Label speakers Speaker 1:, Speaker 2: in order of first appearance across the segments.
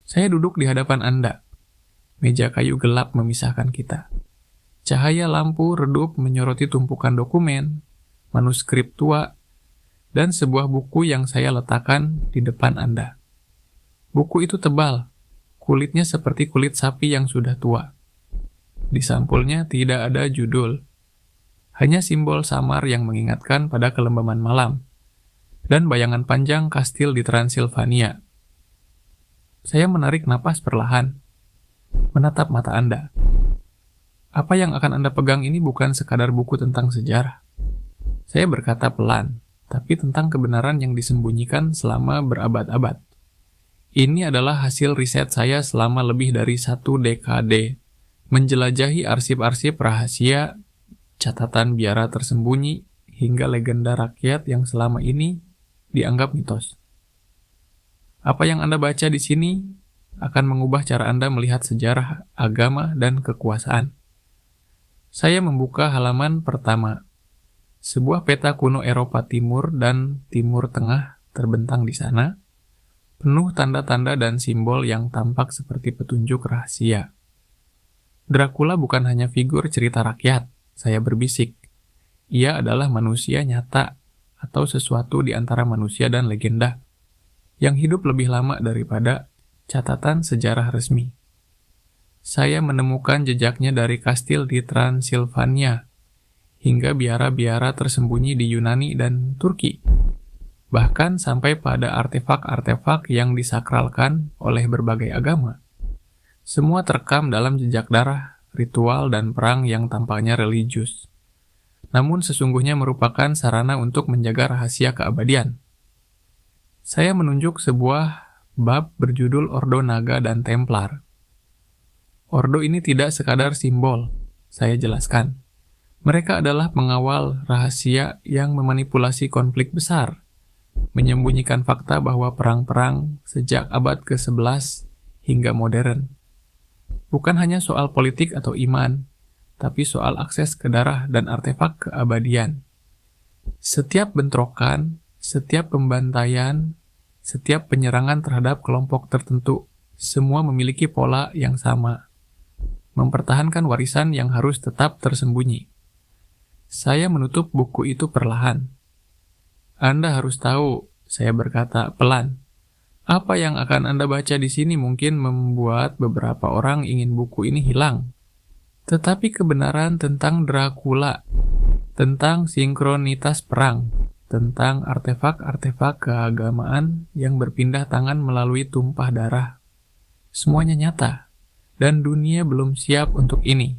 Speaker 1: Saya duduk di hadapan Anda. Meja kayu gelap memisahkan kita. Cahaya lampu redup menyoroti tumpukan dokumen, manuskrip tua, dan sebuah buku yang saya letakkan di depan Anda. Buku itu tebal, kulitnya seperti kulit sapi yang sudah tua. Di sampulnya tidak ada judul, hanya simbol samar yang mengingatkan pada kelembaman malam, dan bayangan panjang kastil di Transilvania. Saya menarik napas perlahan, menatap mata Anda. Apa yang akan Anda pegang ini bukan sekadar buku tentang sejarah. Saya berkata pelan, tapi tentang kebenaran yang disembunyikan selama berabad-abad. Ini adalah hasil riset saya selama lebih dari 1 dekade, menjelajahi arsip-arsip rahasia, catatan biara tersembunyi, hingga legenda rakyat yang selama ini dianggap mitos. Apa yang Anda baca di sini akan mengubah cara Anda melihat sejarah, agama, dan kekuasaan. Saya membuka halaman pertama. Sebuah peta kuno Eropa Timur dan Timur Tengah terbentang di sana, penuh tanda-tanda dan simbol yang tampak seperti petunjuk rahasia. Dracula bukan hanya figur cerita rakyat, saya berbisik. Ia adalah manusia nyata, atau sesuatu di antara manusia dan legenda, yang hidup lebih lama daripada catatan sejarah resmi. Saya menemukan jejaknya dari kastil di Transilvania, hingga biara-biara tersembunyi di Yunani dan Turki. Bahkan sampai pada artefak-artefak yang disakralkan oleh berbagai agama. Semua terekam dalam jejak darah, ritual, dan perang yang tampaknya religius. Namun sesungguhnya merupakan sarana untuk menjaga rahasia keabadian. Saya menunjuk sebuah bab berjudul Ordo Naga dan Templar. Ordo ini tidak sekadar simbol, saya jelaskan. Mereka adalah pengawal rahasia yang memanipulasi konflik besar, menyembunyikan fakta bahwa perang-perang sejak abad ke-11 hingga modern. Bukan hanya soal politik atau iman, tapi soal akses ke darah dan artefak keabadian. Setiap bentrokan, setiap pembantaian, setiap penyerangan terhadap kelompok tertentu, semua memiliki pola yang sama. Mempertahankan warisan yang harus tetap tersembunyi. Saya menutup buku itu perlahan. Anda harus tahu, saya berkata pelan. Apa yang akan Anda baca di sini mungkin membuat beberapa orang ingin buku ini hilang. Tetapi kebenaran tentang Dracula, tentang sinkronitas perang, tentang artefak-artefak keagamaan yang berpindah tangan melalui tumpah darah, semuanya nyata, dan dunia belum siap untuk ini.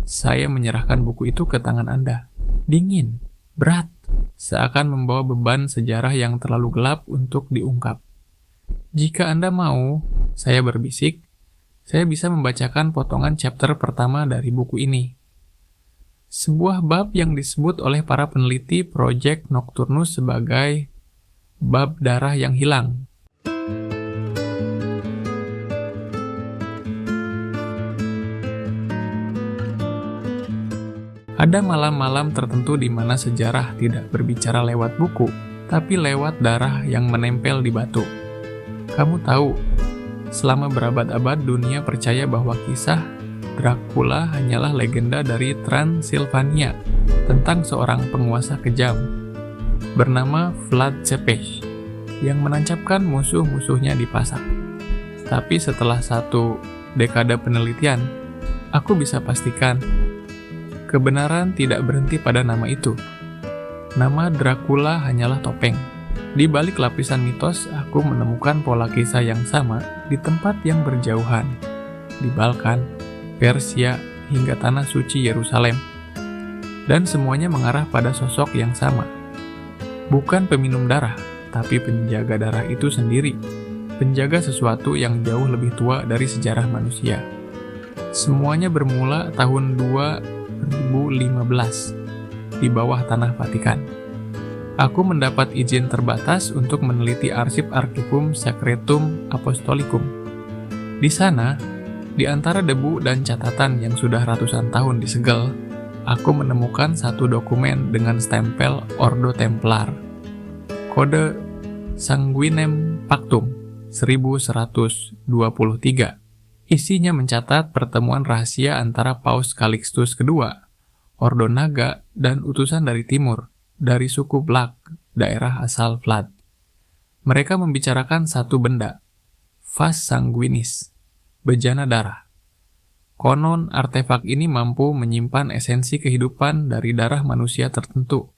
Speaker 1: Saya menyerahkan buku itu ke tangan Anda. Dingin, berat, seakan membawa beban sejarah yang terlalu gelap untuk diungkap. Jika Anda mau, saya berbisik, saya bisa membacakan potongan chapter pertama dari buku ini. Sebuah bab yang disebut oleh para peneliti Project Nocturnus sebagai bab darah yang hilang. Ada malam-malam tertentu di mana sejarah tidak berbicara lewat buku, tapi lewat darah yang menempel di batu. Kamu tahu, selama berabad-abad dunia percaya bahwa kisah Dracula hanyalah legenda dari Transilvania tentang seorang penguasa kejam bernama Vlad Tepes yang menancapkan musuh-musuhnya di pasak. Tapi setelah 1 dekade penelitian, aku bisa pastikan kebenaran tidak berhenti pada nama itu. Nama Dracula hanyalah topeng. Di balik lapisan mitos, aku menemukan pola kisah yang sama di tempat yang berjauhan, di Balkan, Persia, hingga tanah suci Yerusalem. Dan semuanya mengarah pada sosok yang sama. Bukan peminum darah, tapi penjaga darah itu sendiri. Penjaga sesuatu yang jauh lebih tua dari sejarah manusia. Semuanya bermula tahun 2015 di bawah tanah Vatikan. Aku mendapat izin terbatas untuk meneliti arsip Archivum Secretum Apostolicum. Di sana, di antara debu dan catatan yang sudah ratusan tahun disegel, aku menemukan satu dokumen dengan stempel Ordo Templar. Kode Sanguinem Pactum, 1123. Isinya mencatat pertemuan rahasia antara Paus Calixtus II, Ordo Naga, dan utusan dari timur, dari suku Black, daerah asal Vlad. Mereka membicarakan satu benda, vas sanguinis, bejana darah. Konon artefak ini mampu menyimpan esensi kehidupan dari darah manusia tertentu,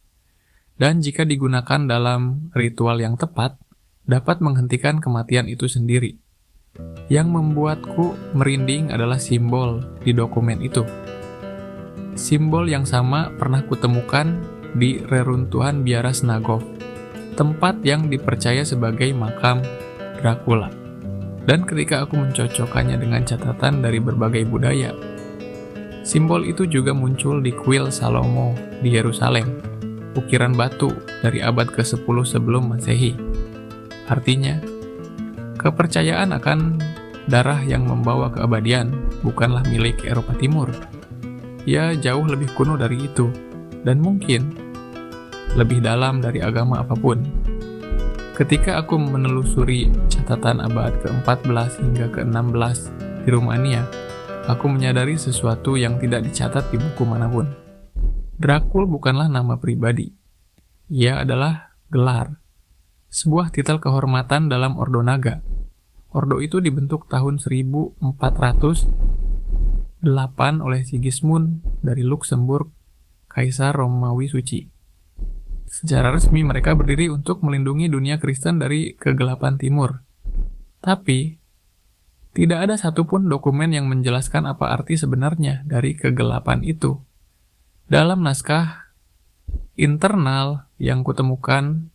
Speaker 1: dan jika digunakan dalam ritual yang tepat, dapat menghentikan kematian itu sendiri. Yang membuatku merinding adalah simbol di dokumen itu. Simbol yang sama pernah kutemukan di reruntuhan biara Snagov, tempat yang dipercaya sebagai makam Dracula. Dan ketika aku mencocokkannya dengan catatan dari berbagai budaya, simbol itu juga muncul di kuil Salomo di Yerusalem, ukiran batu dari abad ke-10 sebelum Masehi. Artinya, kepercayaan akan darah yang membawa keabadian bukanlah milik Eropa Timur. Ya, jauh lebih kuno dari itu, dan mungkin lebih dalam dari agama apapun. Ketika aku menelusuri catatan abad ke-14 hingga ke-16 di Rumania, aku menyadari sesuatu yang tidak dicatat di buku manapun. Dracul bukanlah nama pribadi. Ia adalah gelar, sebuah titel kehormatan dalam Ordo Naga. Ordo itu dibentuk tahun 1408 oleh Sigismund dari Luxembourg, Kaisar Romawi Suci. Secara resmi mereka berdiri untuk melindungi dunia Kristen dari kegelapan timur. Tapi, tidak ada satupun dokumen yang menjelaskan apa arti sebenarnya dari kegelapan itu. Dalam naskah internal yang kutemukan,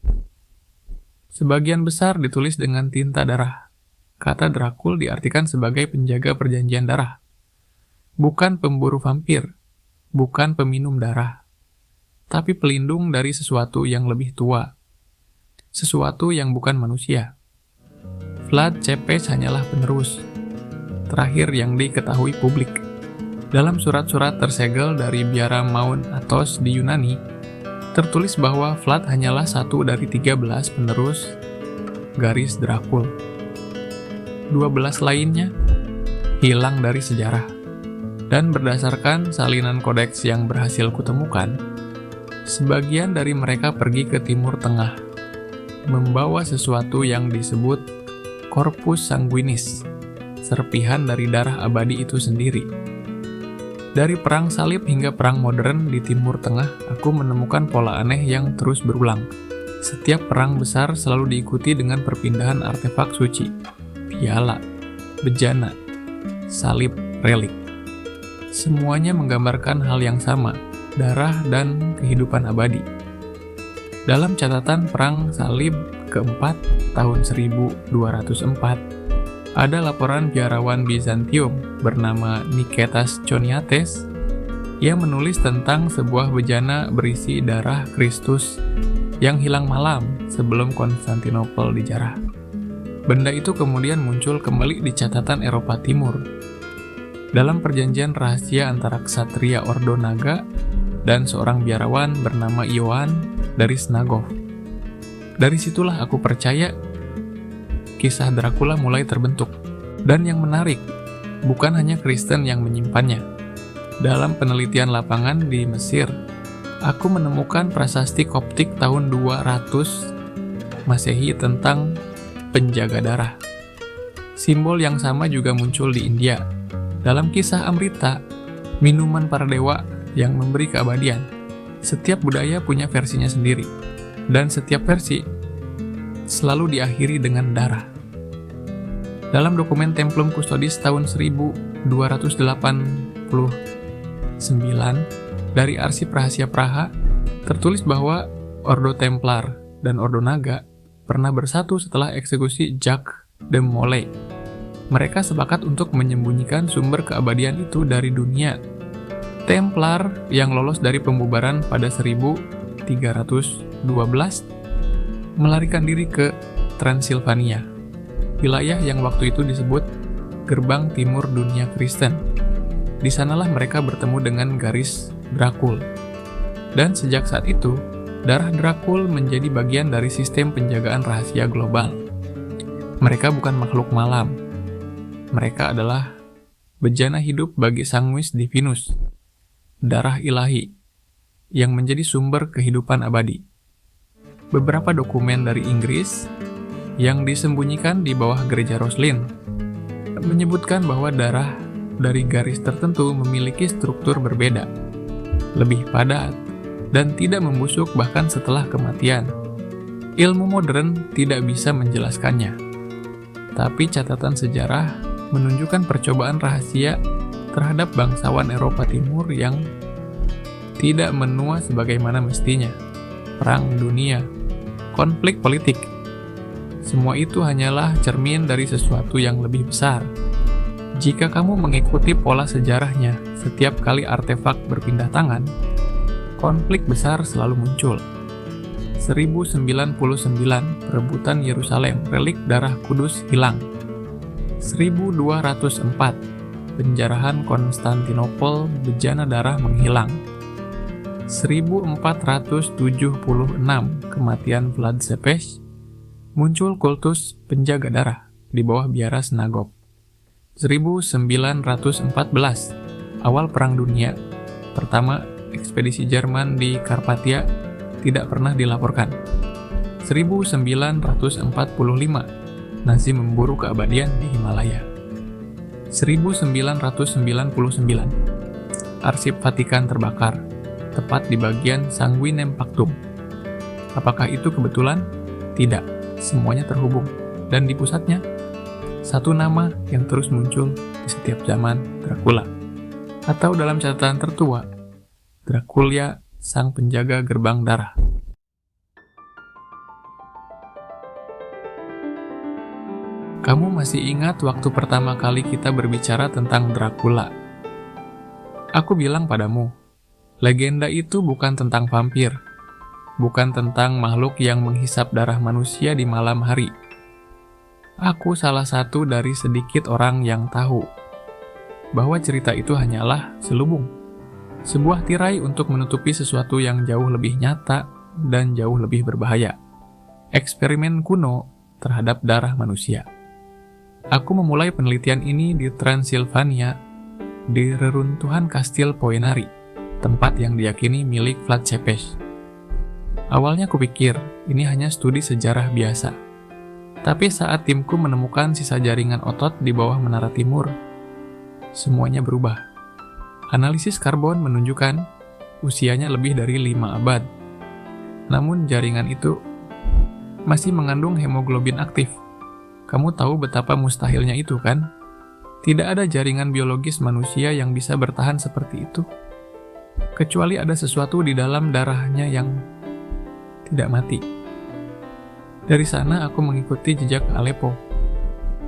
Speaker 1: sebagian besar ditulis dengan tinta darah. Kata Dracul diartikan sebagai penjaga perjanjian darah. Bukan pemburu vampir, bukan peminum darah, tapi pelindung dari sesuatu yang lebih tua. Sesuatu yang bukan manusia. Vlad Cepes hanyalah penerus terakhir yang diketahui publik. Dalam surat-surat tersegel dari biara Mount Athos di Yunani, tertulis bahwa Vlad hanyalah satu dari 13 penerus garis Dracul. 12 lainnya hilang dari sejarah. Dan berdasarkan salinan kodeks yang berhasil kutemukan, sebagian dari mereka pergi ke Timur Tengah, membawa sesuatu yang disebut corpus sanguinis, serpihan dari darah abadi itu sendiri. Dari perang salib hingga perang modern di Timur Tengah, aku menemukan pola aneh yang terus berulang. Setiap perang besar selalu diikuti dengan perpindahan artefak suci, piala, bejana, salib, relik. Semuanya menggambarkan hal yang sama, darah dan kehidupan abadi. Dalam catatan perang salib keempat tahun 1204, ada laporan biarawan Bizantium bernama Niketas Choniates yang menulis tentang sebuah bejana berisi darah Kristus yang hilang malam sebelum Konstantinopel dijarah. Benda itu kemudian muncul kembali di catatan Eropa Timur dalam perjanjian rahasia antara ksatria Ordo Naga dan seorang biarawan bernama Ioan dari Snagov. Dari situlah aku percaya kisah Dracula mulai terbentuk. Dan yang menarik, bukan hanya Kristen yang menyimpannya. Dalam penelitian lapangan di Mesir, aku menemukan prasasti Koptik tahun 200 Masehi tentang penjaga darah. Simbol yang sama juga muncul di India. Dalam kisah Amrita, minuman para dewa yang memberi keabadian. Setiap budaya punya versinya sendiri, dan setiap versi selalu diakhiri dengan darah. Dalam dokumen Templum Custodes tahun 1289 dari Arsip Rahasia Praha, tertulis bahwa Ordo Templar dan Ordo Naga pernah bersatu setelah eksekusi Jacques de Molay. Mereka sepakat untuk menyembunyikan sumber keabadian itu dari dunia. Templar yang lolos dari pembubaran pada 1312 melarikan diri ke Transilvania, wilayah yang waktu itu disebut gerbang timur dunia Kristen. Di sanalah mereka bertemu dengan garis Dracul. Dan sejak saat itu, darah Dracul menjadi bagian dari sistem penjagaan rahasia global. Mereka bukan makhluk malam. Mereka adalah bejana hidup bagi Sanguis Divinus, darah ilahi, yang menjadi sumber kehidupan abadi. Beberapa dokumen dari Inggris yang disembunyikan di bawah gereja Roslin menyebutkan bahwa darah dari garis tertentu memiliki struktur berbeda, lebih padat, dan tidak membusuk bahkan setelah kematian. Ilmu modern tidak bisa menjelaskannya, tapi catatan sejarah menunjukkan percobaan rahasia terhadap bangsawan Eropa Timur yang tidak menua sebagaimana mestinya. Perang dunia, konflik politik, semua itu hanyalah cermin dari sesuatu yang lebih besar. Jika kamu mengikuti pola sejarahnya, setiap kali artefak berpindah tangan, konflik besar selalu muncul. 1099, perebutan Yerusalem, relik darah kudus hilang. 1204, penjarahan Konstantinopel, bejana darah menghilang. 1476, kematian Vlad Tepes, muncul kultus penjaga darah di bawah biara Snagov. 1914, awal Perang Dunia Pertama, ekspedisi Jerman di Karpatia tidak pernah dilaporkan. 1945, Nazi memburu keabadian di Himalaya. 1999, arsip Vatikan terbakar, tepat di bagian Sanguinem Pactum. Apakah itu kebetulan? Tidak, semuanya terhubung. Dan di pusatnya, satu nama yang terus muncul di setiap zaman, Dracula. Atau dalam catatan tertua, Dracula, sang penjaga gerbang darah. Kamu masih ingat waktu pertama kali kita berbicara tentang Dracula? Aku bilang padamu, legenda itu bukan tentang vampir, bukan tentang makhluk yang menghisap darah manusia di malam hari. Aku salah satu dari sedikit orang yang tahu bahwa cerita itu hanyalah selubung, sebuah tirai untuk menutupi sesuatu yang jauh lebih nyata dan jauh lebih berbahaya. Eksperimen kuno terhadap darah manusia. Aku memulai penelitian ini di Transilvania, di reruntuhan Kastil Poenari, tempat yang diyakini milik Vlad Tepes. Awalnya kupikir ini hanya studi sejarah biasa. Tapi saat timku menemukan sisa jaringan otot di bawah menara timur, semuanya berubah. Analisis karbon menunjukkan usianya lebih dari 5 abad. Namun jaringan itu masih mengandung hemoglobin aktif. Kamu tahu betapa mustahilnya itu, kan? Tidak ada jaringan biologis manusia yang bisa bertahan seperti itu, kecuali ada sesuatu di dalam darahnya yang tidak mati. Dari sana aku mengikuti jejak Aleppo.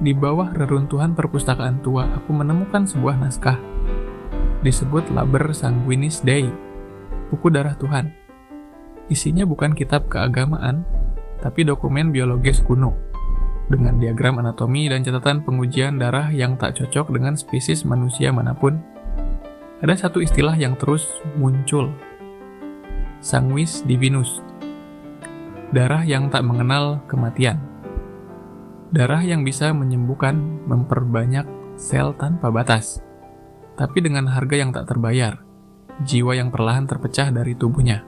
Speaker 1: Di bawah reruntuhan perpustakaan tua, aku menemukan sebuah naskah. Disebut Liber Sanguinis Dei, buku darah Tuhan. Isinya bukan kitab keagamaan, tapi dokumen biologis kuno, dengan diagram anatomi dan catatan pengujian darah yang tak cocok dengan spesies manusia manapun. Ada satu istilah yang terus muncul, Sanguis Divinus, darah yang tak mengenal kematian. Darah yang bisa menyembuhkan, memperbanyak sel tanpa batas, tapi dengan harga yang tak terbayar, jiwa yang perlahan terpecah dari tubuhnya.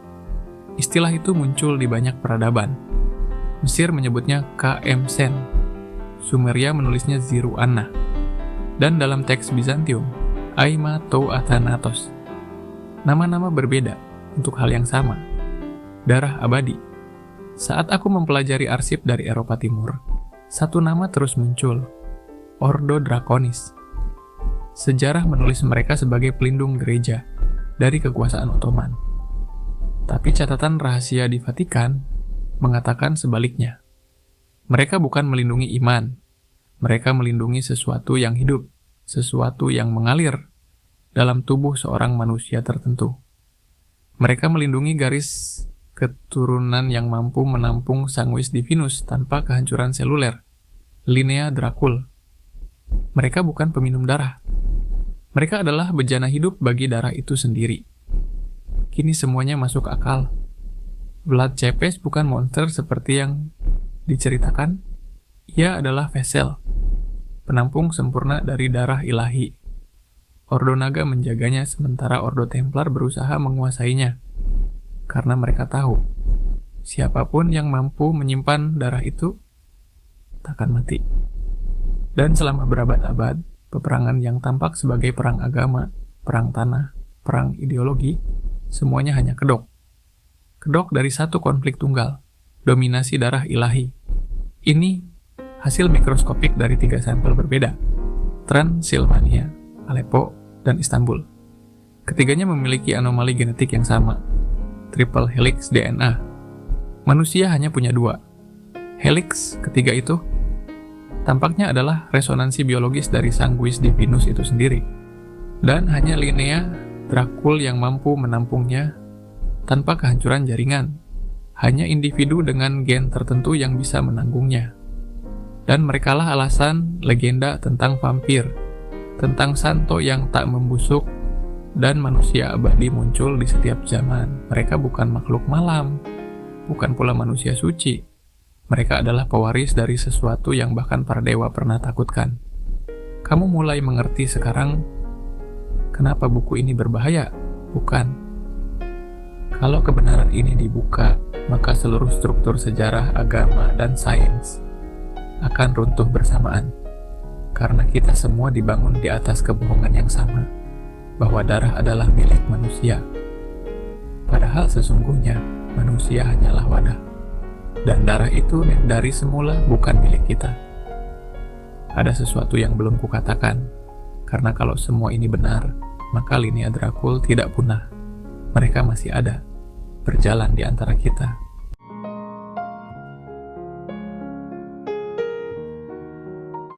Speaker 1: Istilah itu muncul di banyak peradaban. Mesir menyebutnya KM Sen, Sumeria menulisnya Ziru Anna, dan dalam teks Bizantium, Aima Tou Athanatos. Nama-nama berbeda untuk hal yang sama, darah abadi. Saat aku mempelajari arsip dari Eropa Timur, satu nama terus muncul, Ordo Draconis. Sejarah menulis mereka sebagai pelindung gereja dari kekuasaan Ottoman. Tapi catatan rahasia di Vatikan mengatakan sebaliknya. Mereka bukan melindungi iman, mereka melindungi sesuatu yang hidup, sesuatu yang mengalir dalam tubuh seorang manusia tertentu. Mereka melindungi garis keturunan yang mampu menampung Sanguis Divinus tanpa kehancuran seluler, linea Dracul. Mereka bukan peminum darah. Mereka adalah bejana hidup bagi darah itu sendiri. Kini semuanya masuk akal. Vlad Tepes bukan monster seperti yang diceritakan. Ia adalah vessel, penampung sempurna dari darah ilahi. Ordo Naga menjaganya sementara Ordo Templar berusaha menguasainya. Karena mereka tahu, siapapun yang mampu menyimpan darah itu takkan mati. Dan selama berabad-abad, peperangan yang tampak sebagai perang agama, perang tanah, perang ideologi, semuanya hanya kedok. Kedok dari satu konflik tunggal, dominasi darah ilahi. Ini hasil mikroskopik dari 3 sampel berbeda, Transilvania, Aleppo, dan Istanbul. Ketiganya memiliki anomali genetik yang sama, triple helix DNA. Manusia hanya punya 2. Helix ketiga itu tampaknya adalah resonansi biologis dari sanguis divinus itu sendiri. Dan hanya Linnea Dracul yang mampu menampungnya tanpa kehancuran jaringan. Hanya individu dengan gen tertentu yang bisa menanggungnya. Dan merekalah alasan legenda tentang vampir, tentang santo yang tak membusuk, dan manusia abadi muncul di setiap zaman. Mereka bukan makhluk malam, bukan pula manusia suci. Mereka adalah pewaris dari sesuatu yang bahkan para dewa pernah takutkan. Kamu mulai mengerti sekarang kenapa buku ini berbahaya? Bukan. Kalau kebenaran ini dibuka, maka seluruh struktur sejarah, agama, dan sains akan runtuh bersamaan. Karena kita semua dibangun di atas kebohongan yang sama, bahwa darah adalah milik manusia. Padahal sesungguhnya, manusia hanyalah wadah. Dan darah itu dari semula bukan milik kita. Ada sesuatu yang belum kukatakan, karena kalau semua ini benar, maka Linnea Dracul tidak punah. Mereka masih ada, berjalan di antara kita.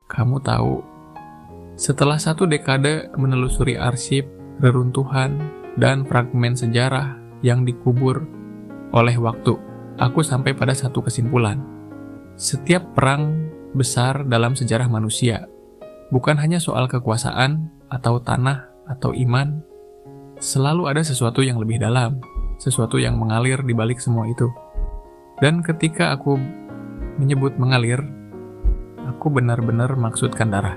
Speaker 1: Kamu tahu, setelah 1 dekade menelusuri arsip, reruntuhan, dan fragmen sejarah yang dikubur oleh waktu, aku sampai pada satu kesimpulan. Setiap perang besar dalam sejarah manusia bukan hanya soal kekuasaan, atau tanah, atau iman. Selalu ada sesuatu yang lebih dalam, sesuatu yang mengalir di balik semua itu. Dan ketika aku menyebut mengalir, aku benar-benar maksudkan darah.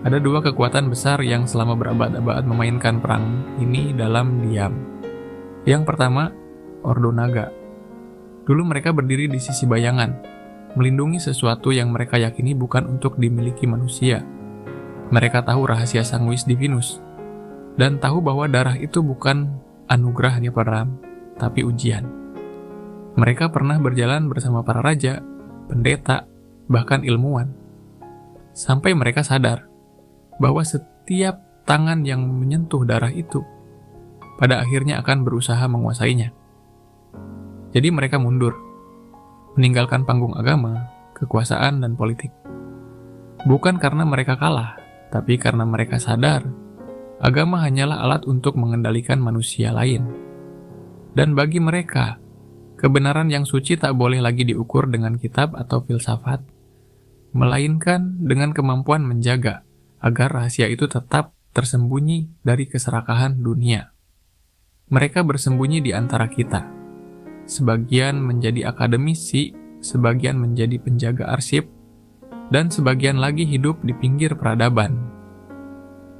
Speaker 1: Ada 2 kekuatan besar yang selama berabad-abad memainkan perang ini dalam diam. Yang pertama, Ordo Naga. Dulu mereka berdiri di sisi bayangan, melindungi sesuatu yang mereka yakini bukan untuk dimiliki manusia. Mereka tahu rahasia sanguis divinus, dan tahu bahwa darah itu bukan anugerah di Param, tapi ujian. Mereka pernah berjalan bersama para raja, pendeta, bahkan ilmuwan, sampai mereka sadar bahwa setiap tangan yang menyentuh darah itu pada akhirnya akan berusaha menguasainya. Jadi mereka mundur, meninggalkan panggung agama, kekuasaan, dan politik. Bukan karena mereka kalah, tapi karena mereka sadar agama hanyalah alat untuk mengendalikan manusia lain. Dan bagi mereka, kebenaran yang suci tak boleh lagi diukur dengan kitab atau filsafat, melainkan dengan kemampuan menjaga agar rahasia itu tetap tersembunyi dari keserakahan dunia. Mereka bersembunyi di antara kita. Sebagian menjadi akademisi, sebagian menjadi penjaga arsip, dan sebagian lagi hidup di pinggir peradaban.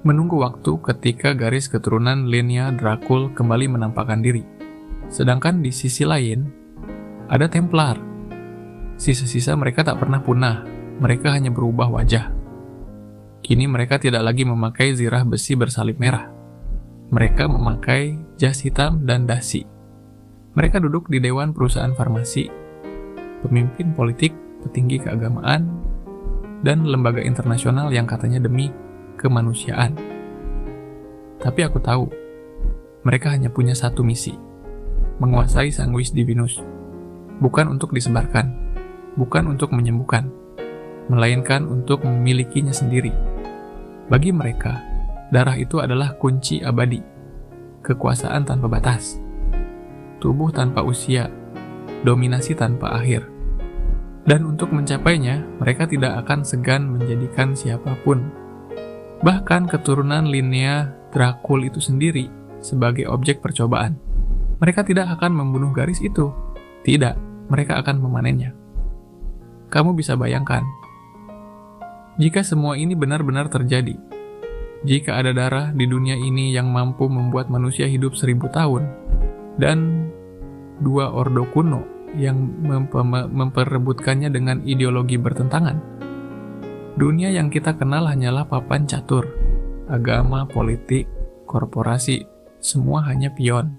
Speaker 1: Menunggu waktu ketika garis keturunan Linnea Dracul kembali menampakkan diri. Sedangkan di sisi lain, ada Templar. Sisa-sisa mereka tak pernah punah, mereka hanya berubah wajah. Kini mereka tidak lagi memakai zirah besi bersalib merah. Mereka memakai jas hitam dan dasi. Mereka duduk di dewan perusahaan farmasi, pemimpin politik, petinggi keagamaan, dan lembaga internasional yang katanya demi kemanusiaan. Tapi aku tahu, mereka hanya punya satu misi, menguasai sanguis divinus. Bukan untuk disebarkan, bukan untuk menyembuhkan, melainkan untuk memilikinya sendiri. Bagi mereka, darah itu adalah kunci abadi, kekuasaan tanpa batas, tubuh tanpa usia, dominasi tanpa akhir. Dan untuk mencapainya, mereka tidak akan segan menjadikan siapapun, bahkan keturunan Linnea Dracul itu sendiri, sebagai objek percobaan. Mereka tidak akan membunuh garis itu. Tidak, mereka akan memanennya. Kamu bisa bayangkan, jika semua ini benar-benar terjadi, jika ada darah di dunia ini yang mampu membuat manusia hidup 1000 tahun, dan 2 ordo kuno yang memperebutkannya dengan ideologi bertentangan, dunia yang kita kenal hanyalah papan catur, agama, politik, korporasi, semua hanya pion,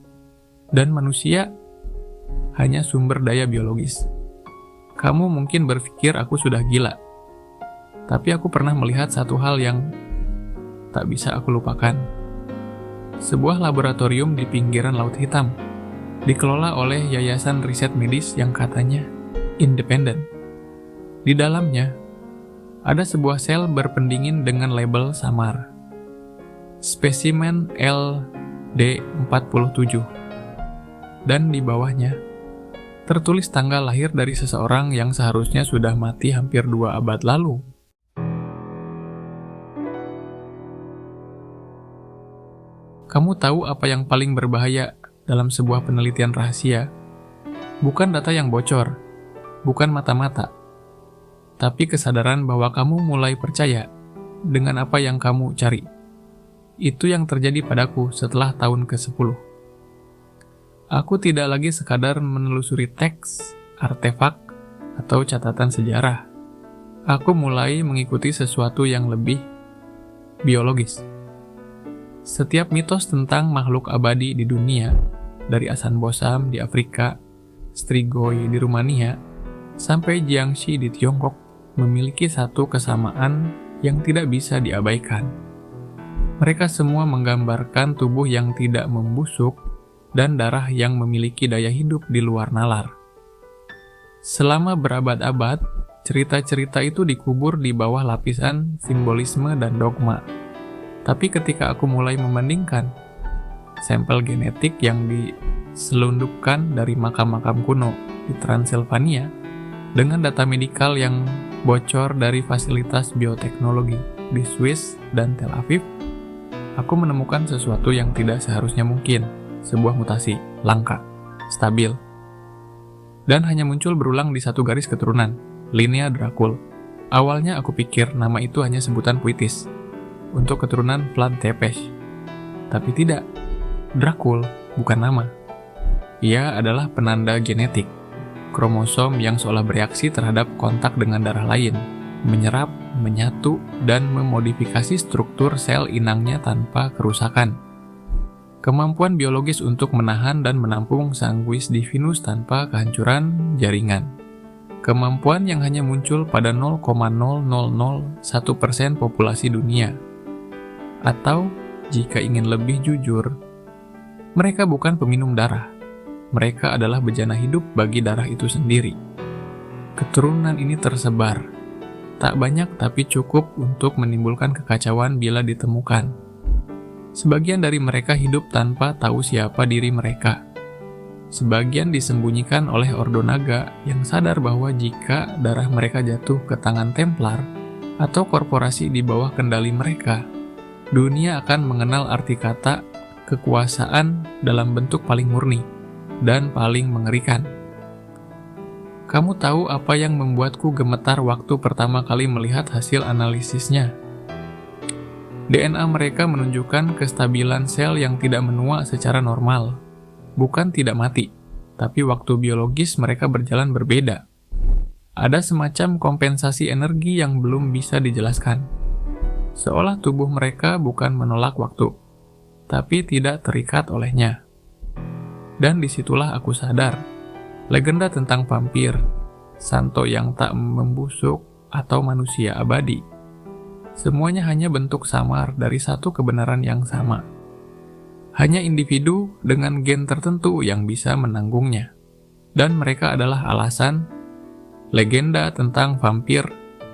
Speaker 1: dan manusia hanya sumber daya biologis. Kamu mungkin berpikir aku sudah gila, tapi aku pernah melihat satu hal yang tak bisa aku lupakan. Sebuah laboratorium di pinggiran Laut Hitam, dikelola oleh yayasan riset medis yang katanya independen. Di dalamnya, ada sebuah sel berpendingin dengan label samar. Spesimen LD47. Dan di bawahnya, tertulis tanggal lahir dari seseorang yang seharusnya sudah mati hampir 2 abad lalu. Kamu tahu apa yang paling berbahaya dalam sebuah penelitian rahasia? Bukan data yang bocor, bukan mata-mata, tapi kesadaran bahwa kamu mulai percaya dengan apa yang kamu cari. Itu yang terjadi padaku setelah tahun ke-10. Aku tidak lagi sekadar menelusuri teks, artefak, atau catatan sejarah. Aku mulai mengikuti sesuatu yang lebih biologis. Setiap mitos tentang makhluk abadi di dunia, dari Asan Bosam di Afrika, Strigoi di Rumania, sampai Jiangxi di Tiongkok, memiliki satu kesamaan yang tidak bisa diabaikan. Mereka semua menggambarkan tubuh yang tidak membusuk dan darah yang memiliki daya hidup di luar nalar. Selama berabad-abad, cerita-cerita itu dikubur di bawah lapisan simbolisme dan dogma. Tapi ketika aku mulai membandingkan sampel genetik yang diselundupkan dari makam-makam kuno di Transilvania dengan data medikal yang bocor dari fasilitas bioteknologi di Swiss dan Tel Aviv, aku menemukan sesuatu yang tidak seharusnya mungkin. Sebuah mutasi, langka, stabil, dan hanya muncul berulang di satu garis keturunan, Linea Dracul. Awalnya aku pikir nama itu hanya sebutan puitis untuk keturunan Vlad Tepes. Tapi tidak, Dracul bukan nama. Ia adalah penanda genetik, kromosom yang seolah bereaksi terhadap kontak dengan darah lain, menyerap, menyatu, dan memodifikasi struktur sel inangnya tanpa kerusakan. Kemampuan biologis untuk menahan dan menampung sanguis divinus tanpa kehancuran jaringan. Kemampuan yang hanya muncul pada 0,0001% populasi dunia. Atau, jika ingin lebih jujur, mereka bukan peminum darah. Mereka adalah bejana hidup bagi darah itu sendiri. Keturunan ini tersebar. Tak banyak tapi cukup untuk menimbulkan kekacauan bila ditemukan. Sebagian dari mereka hidup tanpa tahu siapa diri mereka. Sebagian disembunyikan oleh Ordo Naga yang sadar bahwa jika darah mereka jatuh ke tangan Templar atau korporasi di bawah kendali mereka, dunia akan mengenal arti kata kekuasaan dalam bentuk paling murni dan paling mengerikan. Kamu tahu apa yang membuatku gemetar waktu pertama kali melihat hasil analisisnya? DNA mereka menunjukkan kestabilan sel yang tidak menua secara normal. Bukan tidak mati, tapi waktu biologis mereka berjalan berbeda. Ada semacam kompensasi energi yang belum bisa dijelaskan. Seolah tubuh mereka bukan menolak waktu, tapi tidak terikat olehnya. Dan disitulah aku sadar, legenda tentang vampir, santo yang tak membusuk, atau manusia abadi, semuanya hanya bentuk samar dari satu kebenaran yang sama. Hanya individu dengan gen tertentu yang bisa menanggungnya. Dan mereka adalah alasan legenda tentang vampir,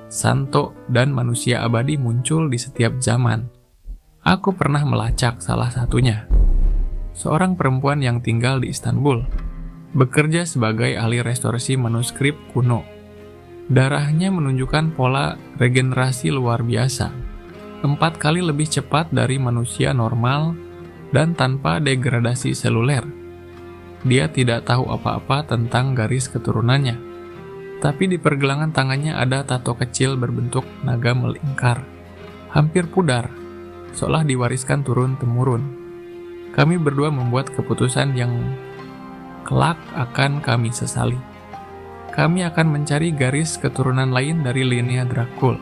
Speaker 1: santo, dan manusia abadi muncul di setiap zaman. Aku pernah melacak salah satunya. Seorang perempuan yang tinggal di Istanbul, bekerja sebagai ahli restorasi manuskrip kuno. Darahnya menunjukkan pola regenerasi luar biasa, 4 kali lebih cepat dari manusia normal dan tanpa degradasi seluler. Dia tidak tahu apa-apa tentang garis keturunannya, Tapi di pergelangan tangannya ada tato kecil berbentuk naga melingkar. Hampir pudar, seolah diwariskan turun-temurun. Kami berdua membuat keputusan yang kelak akan kami sesali. Kami akan mencari garis keturunan lain dari linea Dracul.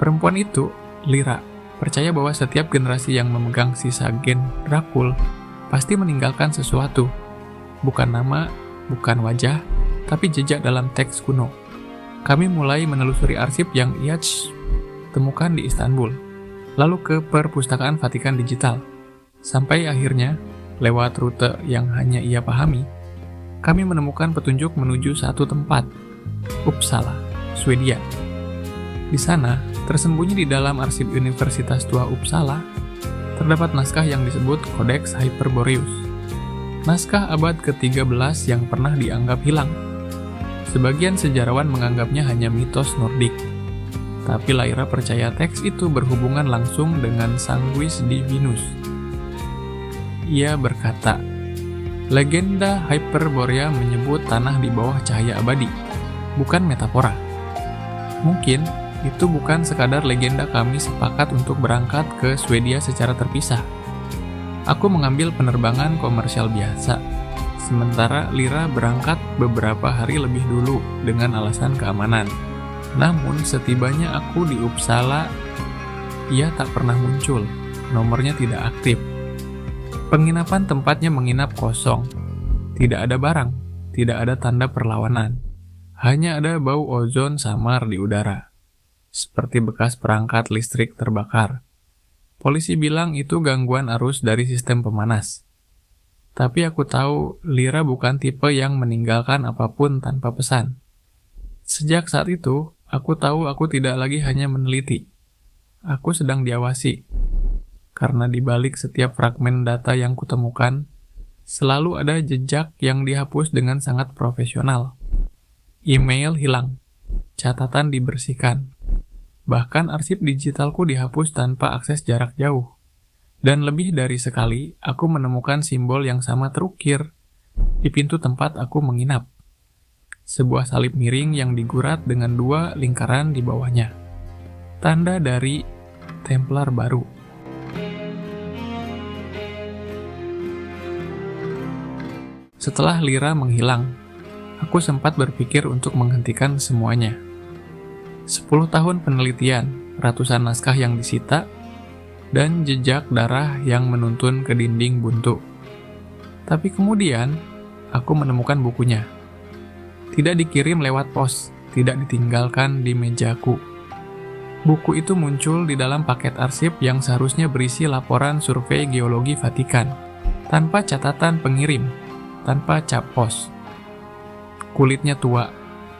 Speaker 1: Perempuan itu, Lyra, percaya bahwa setiap generasi yang memegang sisa gen Dracul pasti meninggalkan sesuatu. Bukan nama, bukan wajah, tapi jejak dalam teks kuno. Kami mulai menelusuri arsip yang ia temukan di Istanbul, lalu ke perpustakaan Vatikan Digital. Sampai akhirnya, lewat rute yang hanya ia pahami, kami menemukan petunjuk menuju satu tempat, Uppsala, Swedia. Di sana, tersembunyi di dalam arsip Universitas Tua Uppsala, terdapat naskah yang disebut Codex Hyperboreus. Naskah abad ke-13 yang pernah dianggap hilang. Sebagian sejarawan menganggapnya hanya mitos Nordik. Tapi Lyra percaya teks itu berhubungan langsung dengan Sanguis Divinus. Ia berkata, legenda Hyperborea menyebut tanah di bawah cahaya abadi, bukan metafora. Mungkin itu bukan sekadar legenda kami sepakat untuk berangkat ke Swedia secara terpisah. Aku mengambil penerbangan komersial biasa, sementara Lyra berangkat beberapa hari lebih dulu dengan alasan keamanan. Namun setibanya aku di Uppsala, ia tak pernah muncul, nomornya tidak aktif. Penginapan tempatnya menginap kosong, tidak ada barang, tidak ada tanda perlawanan. Hanya ada bau ozon samar di udara, seperti bekas perangkat listrik terbakar. Polisi bilang itu gangguan arus dari sistem pemanas. Tapi aku tahu Lyra bukan tipe yang meninggalkan apapun tanpa pesan. Sejak saat itu, aku tahu aku tidak lagi hanya meneliti. Aku sedang diawasi. Karena di balik setiap fragmen data yang kutemukan, selalu ada jejak yang dihapus dengan sangat profesional. Email hilang, catatan dibersihkan. Bahkan arsip digitalku dihapus tanpa akses jarak jauh. Dan lebih dari sekali, aku menemukan simbol yang sama terukir di pintu tempat aku menginap. Sebuah salib miring yang digurat dengan 2 lingkaran di bawahnya. Tanda dari Templar baru. Setelah Lyra menghilang, aku sempat berpikir untuk menghentikan semuanya. 10 tahun penelitian, ratusan naskah yang disita, dan jejak darah yang menuntun ke dinding buntu. Tapi kemudian, aku menemukan bukunya. Tidak dikirim lewat pos, tidak ditinggalkan di mejaku. Buku itu muncul di dalam paket arsip yang seharusnya berisi laporan survei geologi Vatikan, tanpa catatan pengirim, tanpa cap pos. Kulitnya tua,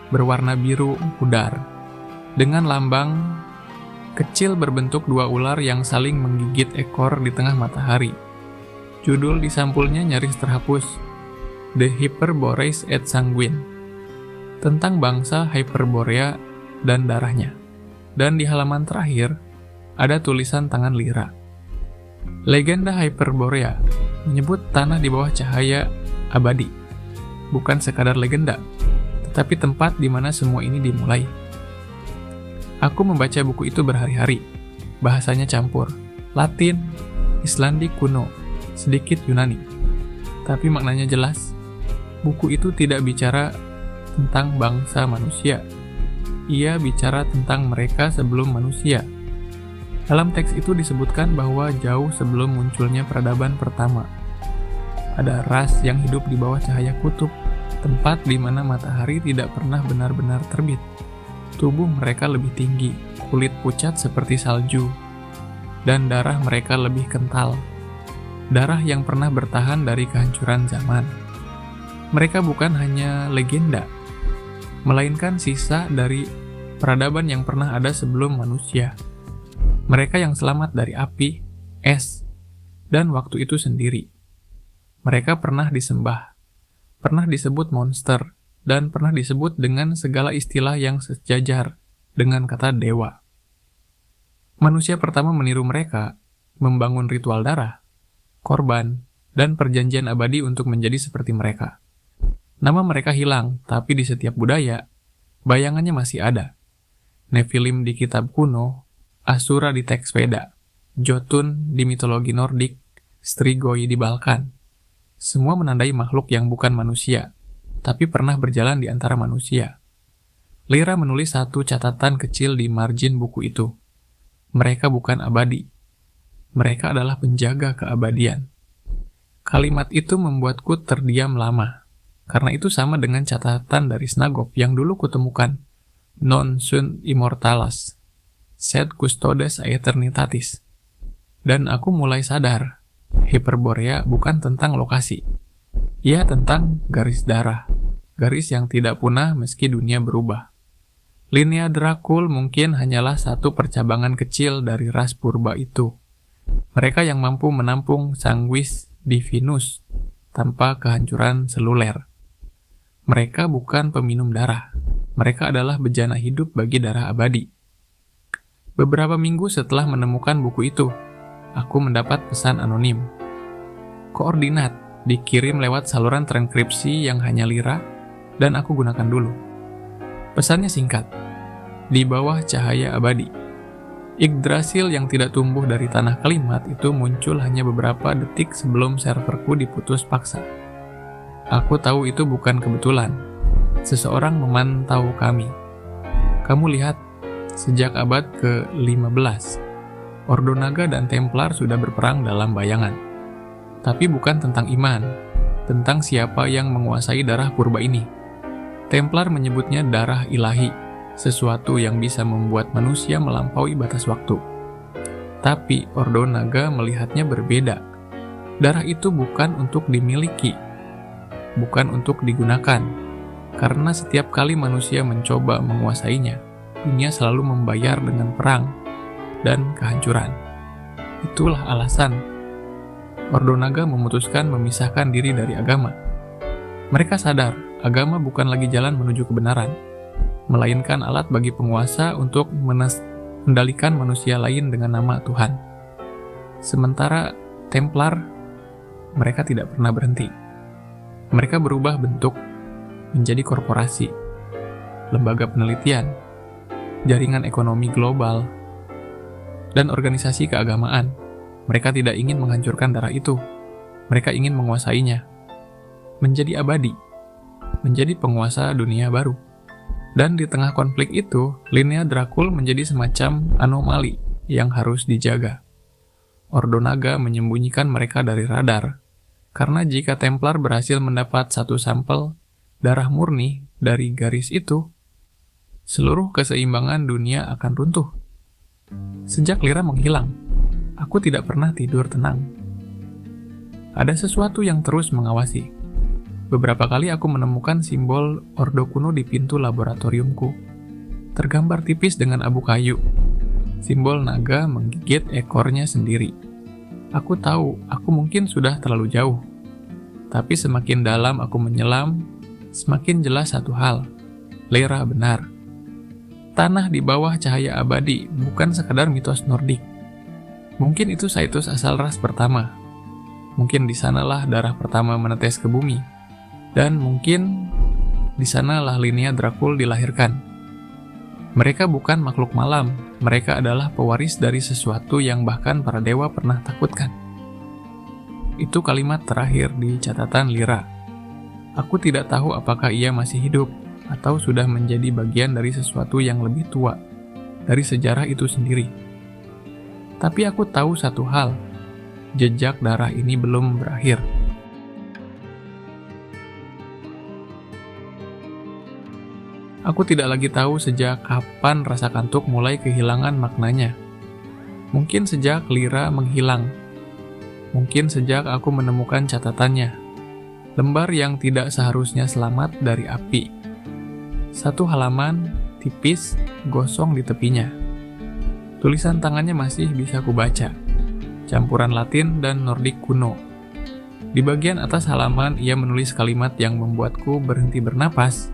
Speaker 1: berwarna biru pudar, dengan lambang kecil berbentuk 2 ular yang saling menggigit ekor di tengah matahari. Judul di sampulnya nyaris terhapus, The Hyperborees et Sanguine, tentang bangsa Hyperborea dan darahnya. Dan di halaman terakhir, ada tulisan tangan Lyra. Legenda Hyperborea menyebut tanah di bawah cahaya abadi. Bukan sekadar legenda, tetapi tempat di mana semua ini dimulai. Aku membaca buku itu berhari-hari. Bahasanya campur, Latin, Islandik kuno, sedikit Yunani. Tapi maknanya jelas. Buku itu tidak bicara tentang bangsa manusia. Ia bicara tentang mereka sebelum manusia. Dalam teks itu disebutkan bahwa jauh sebelum munculnya peradaban pertama, ada ras yang hidup di bawah cahaya kutub, tempat di mana matahari tidak pernah benar-benar terbit. Tubuh mereka lebih tinggi, kulit pucat seperti salju, dan darah mereka lebih kental. Darah yang pernah bertahan dari kehancuran zaman. Mereka bukan hanya legenda, melainkan sisa dari peradaban yang pernah ada sebelum manusia. Mereka yang selamat dari api, es, dan waktu itu sendiri. Mereka pernah disembah, pernah disebut monster, dan pernah disebut dengan segala istilah yang sejajar dengan kata dewa. Manusia pertama meniru mereka, membangun ritual darah, korban, dan perjanjian abadi untuk menjadi seperti mereka. Nama mereka hilang, tapi di setiap budaya, Bayangannya masih ada. Nephilim di kitab kuno, Asura di teks Veda, Jotun di mitologi Nordik, Strigoi di Balkan. Semua menandai makhluk yang bukan manusia, tapi pernah berjalan di antara manusia. Lyra menulis satu catatan kecil di margin buku itu. Mereka bukan abadi. Mereka adalah penjaga keabadian. Kalimat itu membuatku terdiam lama, karena itu sama dengan catatan dari Snagov yang dulu kutemukan. Non sunt immortalis, sed custodes aeternitatis. Dan aku mulai sadar, Hyperborea bukan tentang lokasi. Ia tentang garis darah, garis yang tidak punah meski dunia berubah. Linea Dracul mungkin hanyalah satu percabangan kecil dari ras purba itu. Mereka yang mampu menampung sanguis divinus tanpa kehancuran seluler. Mereka bukan peminum darah. Mereka adalah bejana hidup bagi darah abadi. Beberapa minggu setelah menemukan buku itu, aku mendapat pesan anonim. Koordinat dikirim lewat saluran trankripsi yang hanya Lyra, dan aku gunakan dulu. Pesannya singkat. Di bawah cahaya abadi. Yggdrasil yang tidak tumbuh dari tanah kalimat itu muncul hanya beberapa detik sebelum serverku diputus paksa. Aku tahu itu bukan kebetulan. Seseorang memantau kami. Kamu lihat, sejak abad ke-15, Ordo Naga dan Templar sudah berperang dalam bayangan. Tapi bukan tentang iman, tentang siapa yang menguasai darah purba ini. Templar menyebutnya darah ilahi, sesuatu yang bisa membuat manusia melampaui batas waktu. Tapi Ordo Naga melihatnya berbeda. Darah itu bukan untuk dimiliki, bukan untuk digunakan, karena setiap kali manusia mencoba menguasainya, dunia selalu membayar dengan perang dan kehancuran. Itulah alasan Ordo Naga memutuskan memisahkan diri dari agama. Mereka sadar agama bukan lagi jalan menuju kebenaran, melainkan alat bagi penguasa untuk mengendalikan manusia lain dengan nama Tuhan. Sementara Templar, mereka tidak pernah berhenti. Mereka berubah bentuk menjadi korporasi, lembaga penelitian, jaringan ekonomi global, dan organisasi keagamaan. Mereka tidak ingin menghancurkan darah itu. Mereka ingin menguasainya, menjadi abadi, menjadi penguasa dunia baru. Dan di tengah konflik itu, Linea Dracul menjadi semacam anomali yang harus dijaga. Ordo Naga menyembunyikan mereka dari radar, karena jika Templar berhasil mendapat satu sampel darah murni dari garis itu, seluruh keseimbangan dunia akan runtuh. Sejak Lyra menghilang, aku tidak pernah tidur tenang. Ada sesuatu yang terus mengawasi. Beberapa kali aku menemukan simbol Ordo kuno di pintu laboratoriumku. Tergambar tipis dengan abu kayu. Simbol naga menggigit ekornya sendiri. Aku tahu, aku mungkin sudah terlalu jauh. Tapi semakin dalam aku menyelam, semakin jelas satu hal. Lyra benar. Tanah di bawah cahaya abadi bukan sekadar mitos Nordik. Mungkin itu Saitus asal ras pertama. Mungkin di sanalah darah pertama menetes ke bumi. Dan mungkin di sanalah Linea Dracul dilahirkan. Mereka bukan makhluk malam, mereka adalah pewaris dari sesuatu yang bahkan para dewa pernah takutkan. Itu kalimat terakhir di catatan Lyra. Aku tidak tahu apakah ia masih hidup, atau sudah menjadi bagian dari sesuatu yang lebih tua, dari sejarah itu sendiri. Tapi aku tahu satu hal, jejak darah ini belum berakhir. Aku tidak lagi tahu sejak kapan rasa kantuk mulai kehilangan maknanya. Mungkin sejak Lyra menghilang. Mungkin sejak aku menemukan catatannya. Lembar yang tidak seharusnya selamat dari api. Satu halaman, tipis, gosong di tepinya. Tulisan tangannya masih bisa kubaca. Campuran Latin dan Nordik kuno. Di bagian atas halaman ia menulis kalimat yang membuatku berhenti bernapas.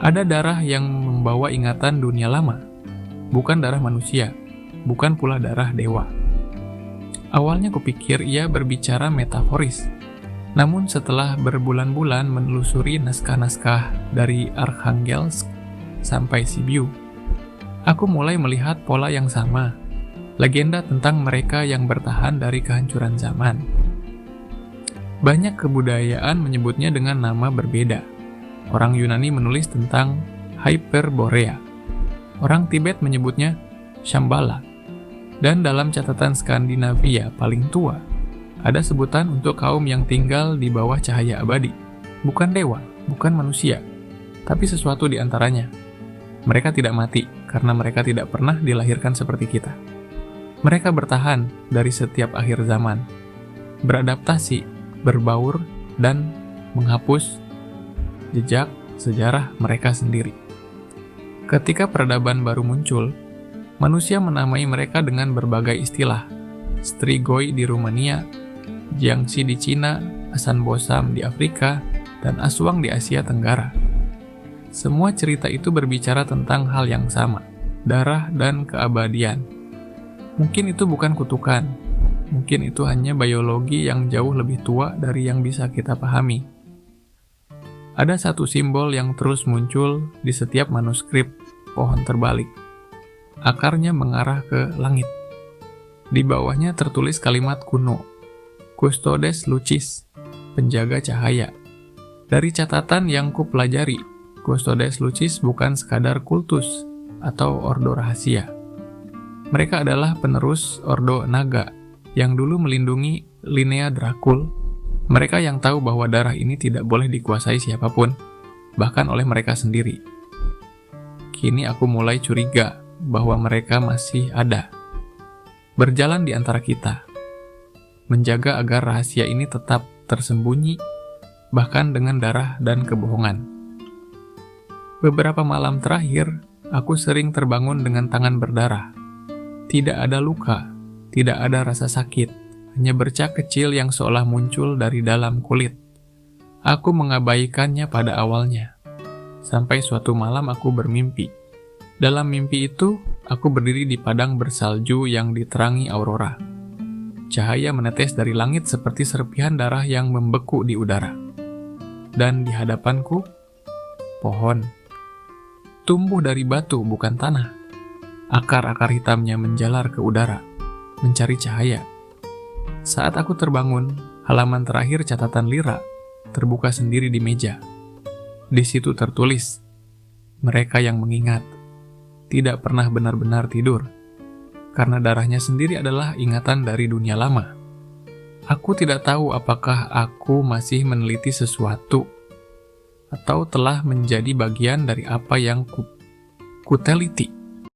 Speaker 1: Ada darah yang membawa ingatan dunia lama, bukan darah manusia, bukan pula darah dewa. Awalnya kupikir ia berbicara metaforis, namun setelah berbulan-bulan menelusuri naskah-naskah dari Arkhangelsk, sampai Sibiu, aku mulai melihat pola yang sama, legenda tentang mereka yang bertahan dari kehancuran zaman. Banyak kebudayaan menyebutnya dengan nama berbeda. Orang Yunani menulis tentang Hyperborea. Orang Tibet menyebutnya Shambhala. Dan dalam catatan Skandinavia paling tua, ada sebutan untuk kaum yang tinggal di bawah cahaya abadi. Bukan dewa, bukan manusia, tapi sesuatu di antaranya. Mereka tidak mati karena mereka tidak pernah dilahirkan seperti kita. Mereka bertahan dari setiap akhir zaman, beradaptasi, berbaur, dan menghapus jejak sejarah mereka sendiri. Ketika peradaban baru muncul, manusia menamai mereka dengan berbagai istilah. Strigoi di Rumania, Jiangxi di Cina, Asan-Bosam di Afrika, dan Aswang di Asia Tenggara. Semua cerita itu berbicara tentang hal yang sama, darah dan keabadian. Mungkin itu bukan kutukan, mungkin itu hanya biologi yang jauh lebih tua dari yang bisa kita pahami. Ada satu simbol yang terus muncul di setiap manuskrip pohon terbalik. Akarnya mengarah ke langit. Di bawahnya tertulis kalimat kuno, Custodes Lucis, penjaga cahaya. Dari catatan yang kupelajari, Custodes Lucis bukan sekadar kultus atau ordo rahasia. Mereka adalah penerus ordo naga yang dulu melindungi Linea Dracul. Mereka yang tahu bahwa darah ini tidak boleh dikuasai siapapun, bahkan oleh mereka sendiri. Kini aku mulai curiga bahwa mereka masih ada, berjalan di antara kita, menjaga agar rahasia ini tetap tersembunyi, bahkan dengan darah dan kebohongan. Beberapa malam terakhir, aku sering terbangun dengan tangan berdarah. Tidak ada luka, tidak ada rasa sakit, hanya bercak kecil yang seolah muncul dari dalam kulit. Aku mengabaikannya pada awalnya, sampai suatu malam aku bermimpi. Dalam mimpi itu, aku berdiri di padang bersalju yang diterangi aurora. Cahaya menetes dari langit seperti serpihan darah yang membeku di udara. Dan di hadapanku, pohon. Tumbuh dari batu, bukan tanah. Akar-akar hitamnya menjalar ke udara, mencari cahaya. Saat aku terbangun, halaman terakhir catatan Lira terbuka sendiri di meja. Di situ tertulis, mereka yang mengingat tidak pernah benar-benar tidur, karena darahnya sendiri adalah ingatan dari dunia lama. Aku tidak tahu apakah aku masih meneliti sesuatu, atau telah menjadi bagian dari apa yang kuteliti.